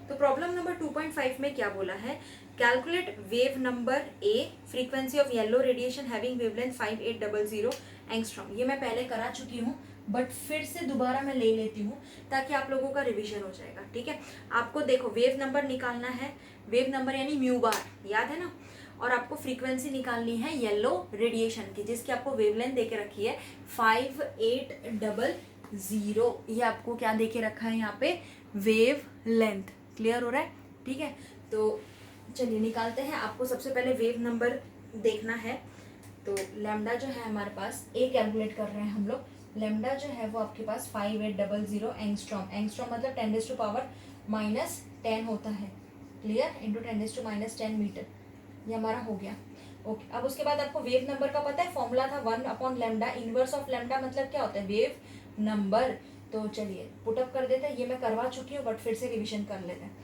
तो प्रॉब्लम नंबर 2.5 में क्या बोला है, calculate wave number A, frequency of yellow radiation having wavelength 5800 angstrom. ये मैं पहले करा चुकी हूँ, बट फिर से दोबारा मैं ले लेती हूँ ताकि आप लोगों का रिवीजन हो जाएगा। ठीक है। आपको देखो वेव नंबर निकालना है, वेव नंबर यानी म्यू बार, याद है ना, और आपको फ्रीक्वेंसी निकालनी है येलो रेडिएशन की, जिसकी आपको वेवलेंथ देके रखी है 5800। ये आपको क्या देके रखा है यहाँ पे, वेव लेंथ। क्लियर हो रहा है। ठीक है। तो चलिए निकालते हैं। आपको सबसे पहले वेव नंबर देखना है। तो लैम्डा जो है हमारे पास, ए कैलकुलेट कर रहे हैं हम लोग। लैम्डा जो है वो आपके पास 5800 एंगस्ट्रॉम। एंगस्ट्रॉम मतलब 10⁻⁻10 होता है। क्लियर। Into 10⁻⁻10 metre. ये हमारा हो गया। ओके, अब उसके बाद आपको वेव नंबर का पता है, फॉर्मूला था 1/λ, इनवर्स ऑफ लैम्डा मतलब क्या होता है, वेव नंबर। तो चलिए पुटअप कर देते हैं, ये मैं करवा चुकी हूँ बट फिर से रिविजन कर लेते हैं।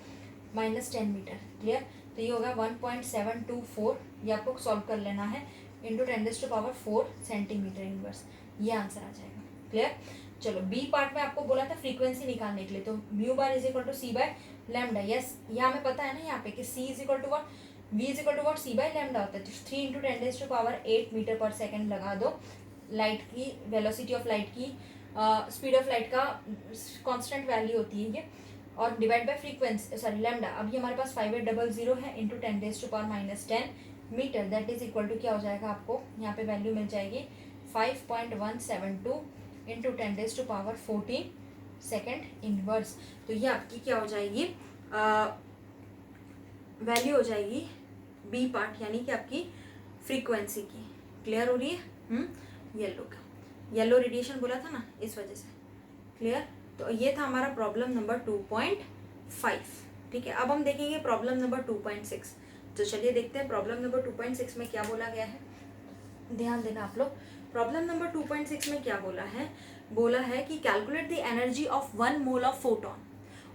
-10 मीटर, क्लियर। तो ये होगा 1.724, ये आपको सॉल्व कर लेना है, इंटू 10⁴ सेंटीमीटर इनवर्स, ये आंसर आ जाएगा, क्लियर। चलो बी पार्ट में आपको बोला था फ्रीक्वेंसी निकालने के लिए, तो mu bar is equal to c by lambda. Yes, यहाँ हमें पता है ना यहाँ पे कि c is equal to what, v is equal to what, c by lambda होता है। तो 3 इंटू 10⁸ मीटर पर सेकेंड लगा दो, लाइट की वेलोसिटी ऑफ लाइट की, स्पीड ऑफ लाइट का कांस्टेंट वैल्यू होती है ये, और divide by frequency sorry lambda. अब ये हमारे पास 5800 है into 10⁻⁻10 metre, that is equal to क्या हो जाएगा, आपको यहाँ पे वैल्यू मिल जाएगी 5.172 इंटू 10⁻14 सेकेंड इनवर्स। तो ये आपकी क्या हो जाएगी, वैल्यू हो जाएगी बी पार्ट, यानी कि आपकी फ्रीक्वेंसी की। क्लियर हो रही है। येलो का, येलो रेडिएशन बोला था ना, इस वजह से, क्लियर। तो ये था हमारा प्रॉब्लम नंबर 2.5, ठीक है। अब हम देखेंगे प्रॉब्लम नंबर 2.6। तो चलिए देखते हैं प्रॉब्लम नंबर 2.6 में क्या बोला गया है, ध्यान देना आप लोग। प्रॉब्लम नंबर 2.6 में क्या बोला है कि calculate the energy of 1 mole of photon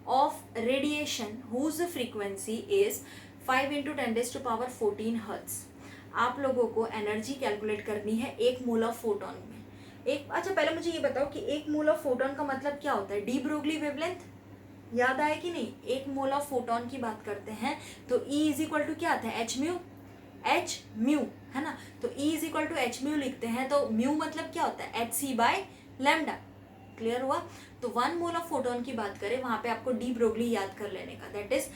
of radiation whose frequency is 5 into 10⁻14 hertz. आप लोगों को एनर्जी कैलकुलेट करनी है 1 मोल ऑफ फोटोन में। अच्छा पहले मुझे ये बताओ कि 1 मोल ऑफ फोटोन का मतलब क्या होता है, डी ब्रोगली वेवलेंथ, याद आया कि नहीं। 1 मोल ऑफ फोटोन की बात करते हैं तो E इज इक्वल टू क्या आता है, एच म्यू, है ना। तो E is equal to h mu लिखते हैं, तो म्यू मतलब क्या होता है, hc बाय लैम्डा। क्लियर हुआ। तो 1 मोल ऑफ फोटोन की बात करें, वहां पे आपको डी ब्रोगली याद कर लेने का, दैट इज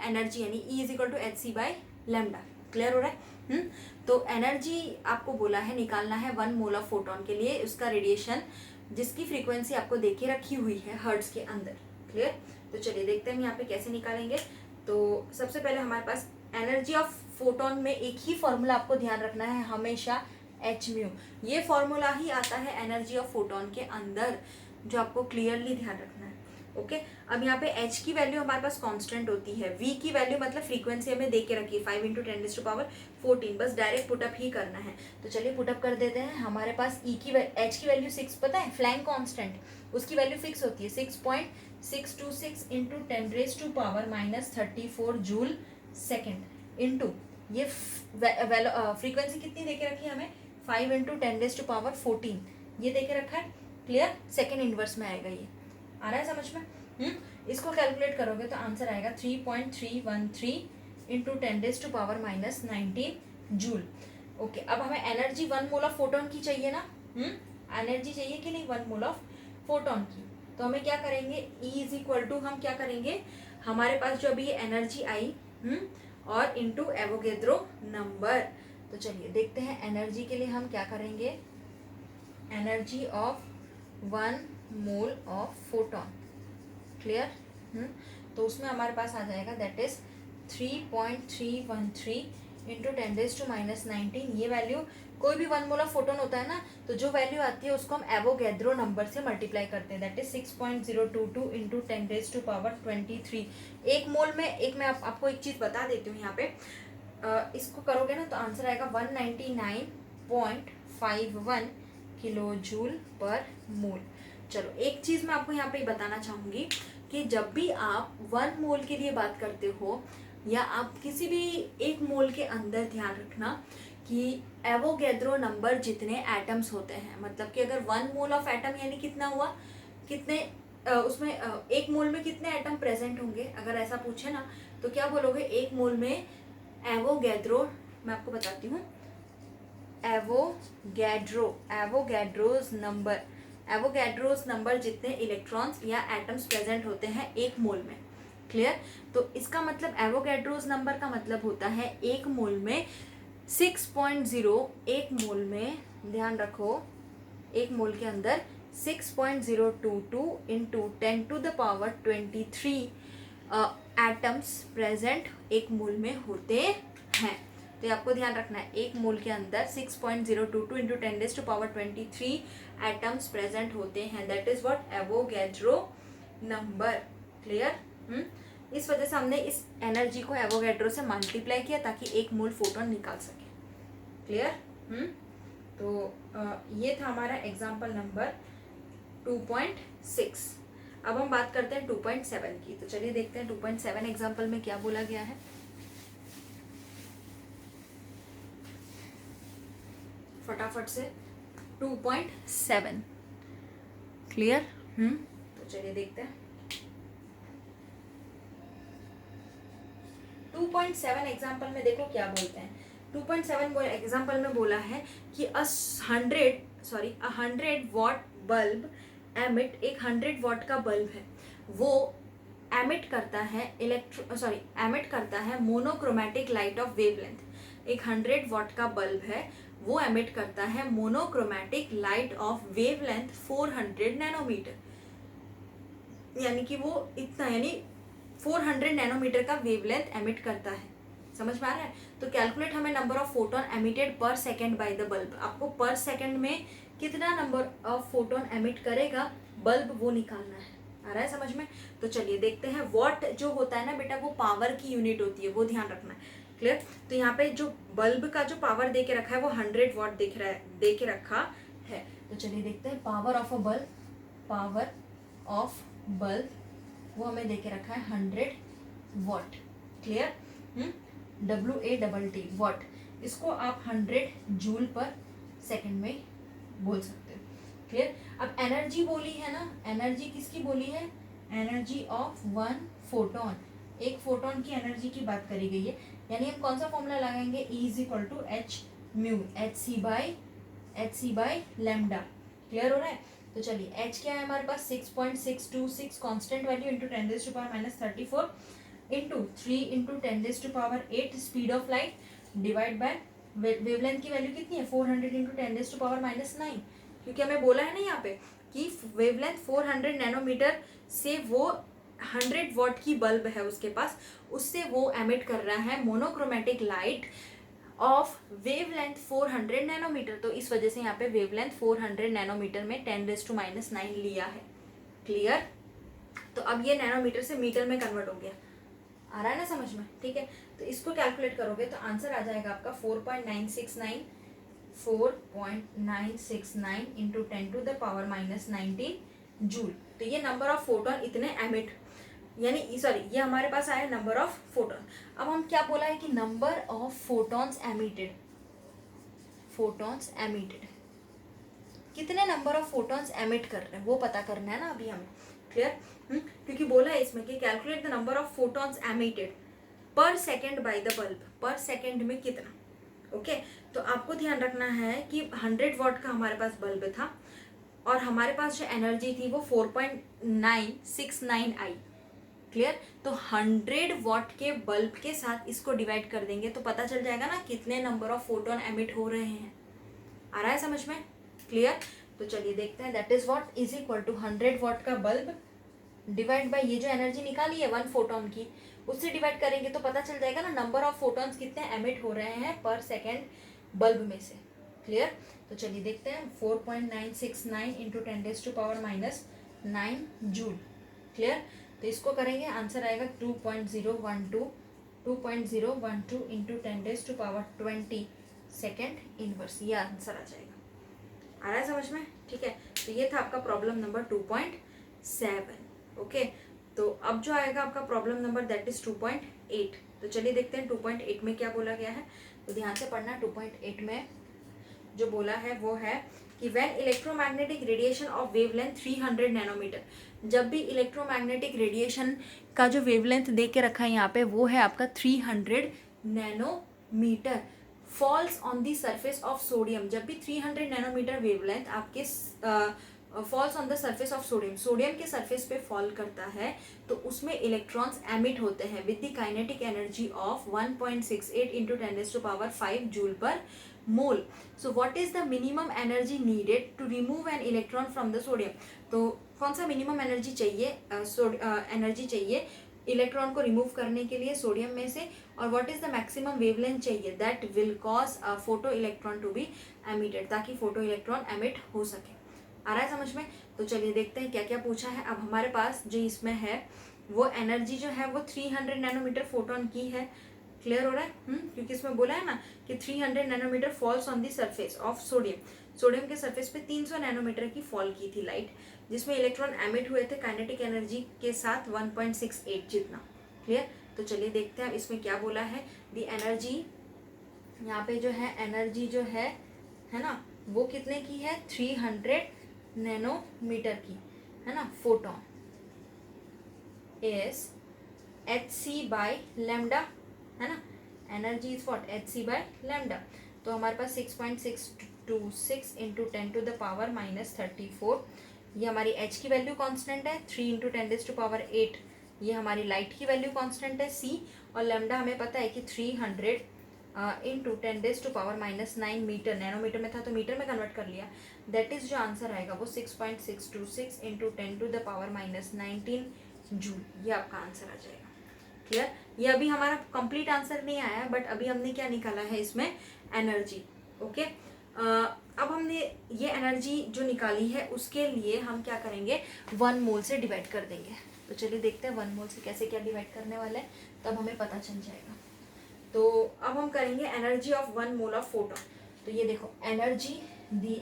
एनर्जी, यानी E is equal to hc by lambda. Clear हो रहा है। तो एनर्जी आपको बोला है निकालना है 1 मोल ऑफ फोटोन के लिए, उसका रेडिएशन जिसकी फ्रीक्वेंसी आपको देखे रखी हुई है हर्ट्ज के अंदर। क्लियर। तो चलिए देखते हैं हम यहाँ पे कैसे निकालेंगे। तो सबसे पहले हमारे पास एनर्जी ऑफ फोटोन में एक ही फॉर्मूला आपको ध्यान रखना है हमेशा, एच म्यू। ये फॉर्मूला ही आता है एनर्जी ऑफ फोटोन के अंदर, जो आपको क्लियरली ध्यान रखना है। ओके। अब यहाँ पे एच की वैल्यू हमारे पास कांस्टेंट होती है, वी की वैल्यू मतलब फ्रीक्वेंसी हमें दे के रखी है 5 इंटू 10⁻14, बस डायरेक्ट पुटअप ही करना है। तो चलिए पुटअप कर देते हैं। हमारे पास एच की वैल्यू 6 पता है, फ्लैंक कांस्टेंट, उसकी वैल्यू फिक्स होती है 6.626 इंटू 10⁻34 जूल सेकेंड इंटू ये फ्रीक्वेंसी कितनी देके रखी है हमें, 5 इंटू 10⁻14 ये देके रखा है। क्लियर। सेकेंड इनवर्स में आएगा, ये आ रहा है समझ में। इसको कैलकुलेट करोगे तो आंसर आएगा 3.313 इंटू 10⁻19 जूल। ओके। अब हमें एनर्जी 1 मोल ऑफ फोटोन की चाहिए ना, एनर्जी चाहिए कि नहीं 1 मोल ऑफ फोटोन की। तो हमें क्या करेंगे, E इज इक्वल टू हम क्या करेंगे, हमारे पास जो अभी ये एनर्जी आई और इंटू एवोगेद्रो नंबर। तो चलिए देखते हैं एनर्जी के लिए हम क्या करेंगे, energy of 1 mole of photon. Clear. तो उसमें हमारे पास आ जाएगा दैट इज 3.313 इंटू 10⁻19। ये वैल्यू, कोई भी 1 मोल ऑफ फोटोन होता है ना, तो जो वैल्यू आती है उसको हम एवोगैद्रो नंबर से मल्टीप्लाई करते हैं, दैट इज 6.022 इंटू 10⁻23। एक मोल में, एक मैं आपको एक चीज़ बता देती हूँ यहाँ पे, इसको करोगे ना तो आंसर आएगा 199.51 किलो जूल पर मोल। चलो एक चीज़ मैं आपको यहाँ पे बताना चाहूँगी कि जब भी आप 1 मोल के लिए बात करते हो या आप किसी भी एक मोल के अंदर, ध्यान रखना कि एवोगैद्रो नंबर जितने एटम्स होते हैं, मतलब कि अगर 1 मोल ऑफ एटम यानी कितना हुआ, कितने उसमें 1 मोल में कितने एटम प्रेजेंट होंगे, अगर ऐसा पूछे ना तो क्या बोलोगे, 1 मोल में एवोगैद्रो, मैं आपको बताती हूँ, एवोगैड्रोज नंबर जितने इलेक्ट्रॉन्स या एटम्स प्रेजेंट होते हैं 1 मोल में। क्लियर। तो इसका मतलब एवोगैड्रोज नंबर का मतलब होता है 1 मोल में 6.0, 1 मोल में, ध्यान रखो, 1 मोल के अंदर 6.022 इंटू 10⁻23 एटम्स प्रेजेंट 1 मोल में होते हैं। तो ये आपको ध्यान रखना है, 1 मोल के अंदर 6.022 इंटू 10⁻23 एटम्स प्रेजेंट होते हैं, that is what Avogadro number. Clear. इस वजह से हमने इस एनर्जी को एवोगैड्रो से मल्टीप्लाई किया ताकि 1 मोल फोटोन निकाल सके। क्लियर? तो ये था हमारा एग्जाम्पल नंबर 2.6। अब हम बात करते हैं 2.7 की। तो चलिए देखते हैं 2.7 एग्जाम्पल में क्या बोला गया है। फटाफट से 2.7 क्लियर? तो चलिए देखते हैं 2.7 एग्जाम्पल में। देखो क्या बोलते हैं। 2.7 एग्जाम्पल में बोला है कि 100 वॉट बल्ब एमिट, एक 100 वॉट का बल्ब है, वो एमिट करता है मोनोक्रोमैटिक लाइट ऑफ वेवलेंथ। एक 100 वॉट का बल्ब है, वो एमिट करता है monochromatic light of wavelength 400 nanometre, यानी कि वो इतना, यानी 400 नैनोमीटर का वेवलेंथ एमिट करता है। समझ में आ रहा है? तो कैलकुलेट हमें नंबर ऑफ फोटोन एमिटेड पर सेकेंड बाय द बल्ब। आपको पर सेकेंड में कितना नंबर ऑफ फोटोन एमिट करेगा बल्ब, वो निकालना है। आ रहा है समझ में? तो चलिए देखते हैं। वॉट जो होता है ना बेटा, वो पावर की यूनिट होती है, वो ध्यान रखना है। क्लियर? तो यहाँ पे जो बल्ब का जो पावर दे के रखा है वो 100 वॉट दे के रखा है। तो चलिए देखते हैं। पावर ऑफ बल्ब वो हमें देके रखा है 100 वॉट। क्लियर? WATT what. इसको आप 100 जूल पर सेकंड में बोल सकते हो। क्लियर? अब एनर्जी बोली है ना, एनर्जी किसकी बोली है? Energy of 1 photon. एक फोटोन की एनर्जी की बात करी गई है, यानी हम कौन सा फॉर्मूला लगाएंगे? E=h mu hc by lambda. Clear हो रहा है? तो चलिए h क्या है हमारे पास? 6.626 constant value into 10⁻34 into 3 into 10⁸8 speed of light divide by wavelength की वैल्यू कितनी है? 400 इंटू 10⁻⁹, क्योंकि हमें बोला है ना यहाँ पे कि वेवलेंथ 400 नैनोमीटर से वो 100 वॉट की बल्ब है उसके पास, उससे वो एमिट कर रहा है monochromatic light of wavelength 400 nanometre. तो इस वजह से यहाँ पे वेवलेंथ 400 नैनोमीटर में 10⁻⁹ लिया है। क्लियर? तो अब ये नैनोमीटर से मीटर में कन्वर्ट हो गया। आ रहा है ना समझ में? ठीक है। तो इसको कैलकुलेट करोगे तो आंसर आ जाएगा आपका 4.969 इंटू 10⁻⁻19 जूल। तो ये नंबर ऑफ फोटोन इतने एमिट, यानी सॉरी, ये हमारे पास आया नंबर ऑफ फोटोन। अब हम क्या बोला है कि नंबर ऑफ फोटॉन्स एमिटेड, कितने नंबर ऑफ फोटॉन्स एमिट कर रहे हैं वो पता करना है ना अभी हमें। क्लियर? क्योंकि बोला है इसमें कि calculate the number of photons emitted पर सेकेंड बाय द बल्ब। पर सेकेंड में कितना? ओके तो आपको ध्यान रखना है कि 100 वॉट का हमारे पास बल्ब था और हमारे पास जो एनर्जी थी वो 4.969 आई। क्लियर? तो 100 वॉट के बल्ब के साथ इसको डिवाइड कर देंगे तो पता चल जाएगा ना कितने नंबर ऑफ फोटोन एमिट हो रहे हैं। आ रहा है समझ में? क्लियर? तो चलिए देखते हैं। That is what is equal to 100 watt का बल्ब डिवाइड बाय ये जो एनर्जी निकाली है 1 फोटोन की, उससे डिवाइड करेंगे तो पता चल जाएगा ना नंबर ऑफ फोटॉन्स कितने एमिट हो रहे हैं पर सेकेंड बल्ब में से। क्लियर? तो चलिए देखते हैं। 4.969 इंटू 10⁻⁹ जूल। क्लियर? तो इसको करेंगे, आंसर आएगा 2.012 इंटू 10⁻20 सेकेंड इनवर्स। ये आंसर आ जाएगा। आ रहा है समझ में? ठीक है। तो ये था आपका प्रॉब्लम नंबर 2.7। ओके तो अब जो आएगा आपका प्रॉब्लम नंबर दैट इज 2.8। तो चलिए देखते हैं 2.8 में क्या बोला गया है। तो ध्यान से पढ़ना। 2.8 में जो बोला है वो है कि when electromagnetic radiation of wavelength 300 nanometre, जब भी इलेक्ट्रोमैग्नेटिक रेडिएशन का जो वेवलेंथ दे के रखा है यहाँ पे वो है आपका 300 nanometre, falls on the surface of sodium. जब भी 300 नैनोमीटर वेवलेंथ आपके falls on the surface of sodium, sodium के सरफेस पे फॉल करता है तो उसमें इलेक्ट्रॉन्स एमिट होते हैं with the kinetic energy of 1.68 into 10⁵ joule per mole. So what is the minimum energy needed to remove an electron from the sodium. तो कौन सा मिनिमम एनर्जी चाहिए, चाहिए इलेक्ट्रॉन को रिमूव करने के लिए सोडियम में से, और what is the maximum wavelength चाहिए that will cause a photo electron to be emitted, ताकि फोटो इलेक्ट्रॉन एमिट हो सके। आ रहा है समझ में? तो चलिए देखते हैं क्या क्या पूछा है। अब हमारे पास जो इसमें है वो एनर्जी जो है वो 300 नैनोमीटर फोटोन की है। क्लियर हो रहा है? क्योंकि इसमें बोला है ना कि 300 nanometre falls on the surface of sodium के सरफेस पे 300 नैनोमीटर की फॉल की थी लाइट, जिसमें इलेक्ट्रॉन एमिट हुए थे काइनेटिक एनर्जी के साथ 1.68 जितना। क्लियर? तो चलिए देखते हैं इसमें क्या बोला है। दी एनर्जी, यहाँ पे जो है एनर्जी जो है ना, वो कितने की है? 300 नैनोमीटर की, है ना। Photon is hc by lambda, है ना। Energy is what? hc by lambda. तो हमारे पास 6.626 इंटू 10⁻⁻34, ये हमारी h की वैल्यू कांस्टेंट है। 3 इंटू 10⁸ ये हमारी लाइट की वैल्यू कांस्टेंट है c, और लैम्डा हमें पता है कि 300 इंटू 10⁻⁹ मीटर, नैनोमीटर में था तो मीटर में कन्वर्ट कर लिया। दैट इज जो आंसर आएगा वो 6.626 इंटू 10⁻⁹ जूल, ये आपका आंसर आ जाएगा। क्लियर? ये अभी हमारा कंप्लीट आंसर नहीं आया है, बट अभी हमने क्या निकाला है इसमें? एनर्जी। ओके, अब हमने ये एनर्जी जो निकाली है उसके लिए हम क्या करेंगे? 1 मोल से डिवाइड कर देंगे। तो चलिए देखते हैं 1 मोल से कैसे क्या डिवाइड करने वाले हैं, तब हमें पता चल जाएगा। तो अब हम करेंगे energy of 1 mole of photon. तो ये देखो energy, the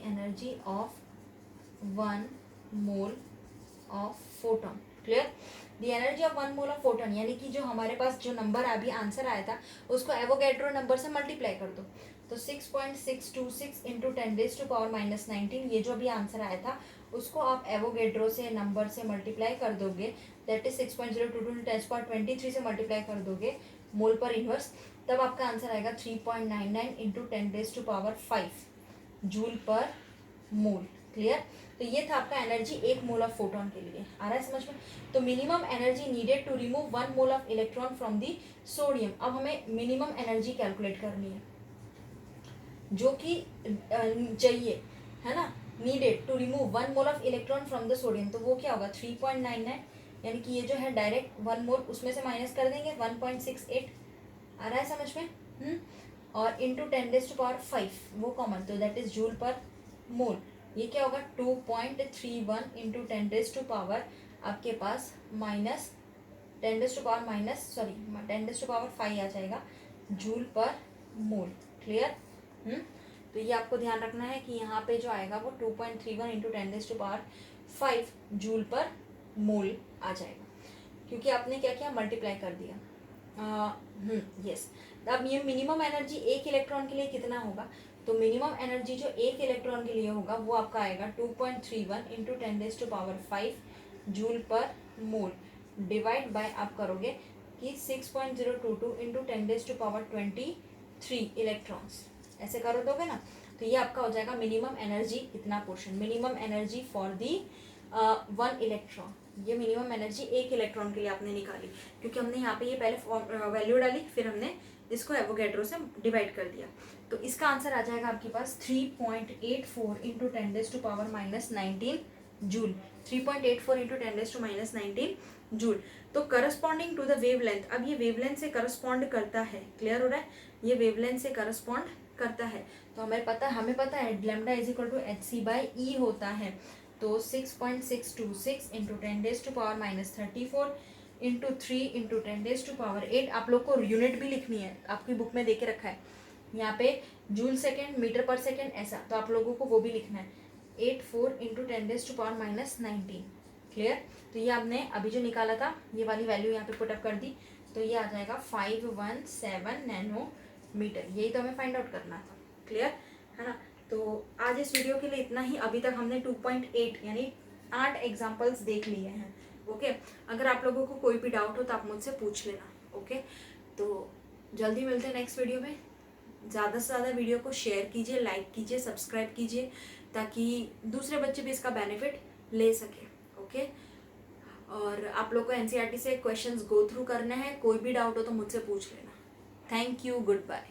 energy of 1 mole of photon. Clear? The energy of 1 mole of photon, यानी कि जो हमारे पास जो नंबर अभी आंसर आया था उसको एवोगैड्रो नंबर से मल्टीप्लाई कर दो। तो 6.626 इंटू 10⁻⁻19, ये जो अभी आंसर आया था उसको आप एवोगैड्रो से नंबर से मल्टीप्लाई कर दोगे, दैट इज 6.022 10⁻23 से मल्टीप्लाई कर दोगे मोल पर इनवर्स, तब आपका आंसर आएगा 3.99 इंटू 10⁵ जूल पर मोल। क्लियर? तो ये था आपका एनर्जी 1 मोल ऑफ फोटोन के लिए। आ रहा है समझ में? तो minimum energy needed to remove 1 mole of electron from the sodium. अब हमें मिनिमम एनर्जी कैलकुलेट करनी है जो कि चाहिए, है ना, needed to remove 1 mole of electron from the sodium. तो वो क्या होगा? 3.99, यानी कि ये जो है डायरेक्ट 1 मोल उसमें से माइनस कर देंगे 1.68। आ रहा है समझ में? और इंटू 10⁵ वो कॉमन, तो दैट इज जूल पर मोल। ये क्या होगा? 2.31 इंटू 10⁻, आपके पास माइनस 10⁻5 आ जाएगा जूल पर मोल। क्लियर? तो ये आपको ध्यान रखना है कि यहाँ पे जो आएगा वो 2.31 इंटू 10⁵ जूल पर मोल आ जाएगा, क्योंकि आपने क्या किया? मल्टीप्लाई कर दिया। यस। अब ये मिनिमम एनर्जी एक इलेक्ट्रॉन के लिए कितना होगा? तो मिनिमम एनर्जी जो एक इलेक्ट्रॉन के लिए होगा वो आपका आएगा 2.31 into 10⁵ joule per mole, divide by आप करोगे कि 6.022 इंटू 10⁻23 इलेक्ट्रॉन्स, ऐसे कर दोगे ना, तो ये आपका हो जाएगा मिनिमम एनर्जी इतना portion, minimum energy for the 1 electron. ये मिनिमम एनर्जी एक इलेक्ट्रॉन के लिए आपने निकाली, क्योंकि हमने यहाँ पे ये पहले वैल्यू डाली, फिर हमने इसको एवोगैड्रो से डिवाइड कर दिया। तो इसका आंसर आ जाएगा आपके पास 3.84 इंटू 10⁻⁻19 जूल। 3.84 into 10⁻⁻19 joule. तो करस्पॉन्डिंग टू द वेवलेंथ, अब ये वेवलेंथ से करस्पॉन्ड करता है। क्लियर हो रहा है? ये वेवलेंथ से करस्पॉन्ड करता है। तो हमें पता है lambda is equal to hc by E होता है। तो 6.626 इंटू 10⁻⁻34 इंटू 3 इंटू 10⁻8, आप लोग को यूनिट भी लिखनी है, आपकी बुक में देके रखा है यहाँ पे जूल सेकेंड, मीटर पर सेकेंड, ऐसा, तो आप लोगों को वो भी लिखना है। 84 इंटू 10⁻⁻19। क्लियर? तो ये आपने अभी जो निकाला था ये वाली वैल्यू यहाँ पे पुटअप कर दी, तो ये आ जाएगा 517 नैनोमीटर। यही तो हमें फाइंड आउट करना था। क्लियर है ना? तो आज इस वीडियो के लिए इतना ही। अभी तक हमने 2.8 यानी 8 एग्जाम्पल्स देख लिए हैं। ओके, अगर आप लोगों को कोई भी डाउट हो तो आप मुझसे पूछ लेना। ओके, तो जल्दी मिलते हैं नेक्स्ट वीडियो में। ज़्यादा से ज़्यादा वीडियो को शेयर कीजिए, लाइक कीजिए, सब्सक्राइब कीजिए, ताकि दूसरे बच्चे भी इसका बेनिफिट ले सके। ओके, और आप लोग को एनसीईआरटी से क्वेश्चंस गो थ्रू करने हैं, कोई भी डाउट हो तो मुझसे पूछ लेना। Thank you, good bye.